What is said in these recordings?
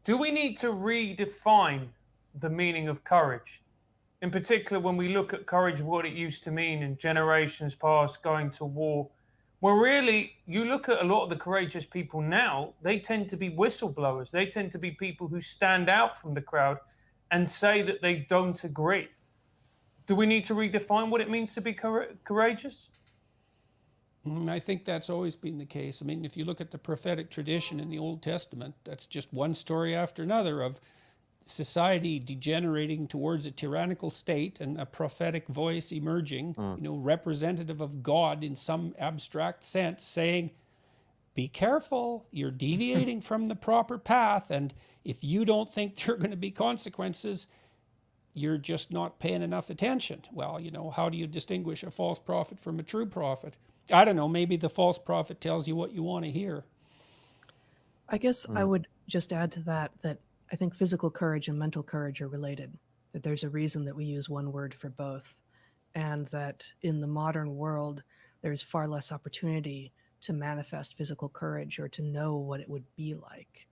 Do we need to redefine the meaning of courage? In particular, when we look at courage, what it used to mean in generations past, going to war, well, really, you look at a lot of the courageous people now, they tend to be whistleblowers. They tend to be people who stand out from the crowd and say that they don't agree. Do we need to redefine what it means to be courageous? I think that's always been the case. I mean, if you look at the prophetic tradition in the Old Testament, that's just one story after another of society degenerating towards a tyrannical state and a prophetic voice emerging, representative of God in some abstract sense, saying, be careful, you're deviating from the proper path, and if you don't think there are going to be consequences, you're just not paying enough attention. Well, how do you distinguish a false prophet from a true prophet? I don't know, maybe the false prophet tells you what you want to hear. I guess I would just add to that I think physical courage and mental courage are related, that there's a reason that we use one word for both, and that in the modern world, there's far less opportunity to manifest physical courage or to know what it would be like.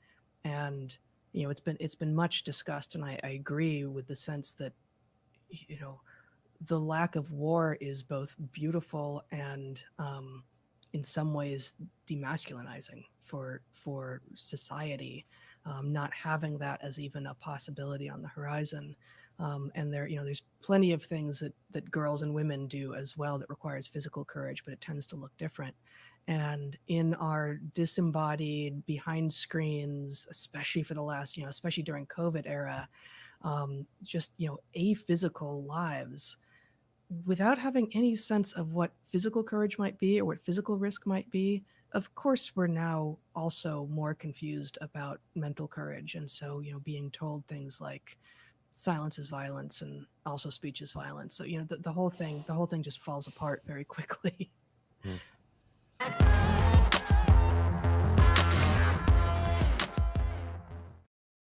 And, it's been much discussed, and I agree with the sense that, the lack of war is both beautiful and in some ways demasculinizing for society, not having that as even a possibility on the horizon. And there's plenty of things that girls and women do as well that requires physical courage, but it tends to look different. And in our disembodied, behind screens, especially for the last, especially during COVID era, just aphysical lives, without having any sense of what physical courage might be or what physical risk might be, of course, we're now also more confused about mental courage. And so, being told things like silence is violence and also speech is violence. So, the whole thing just falls apart very quickly.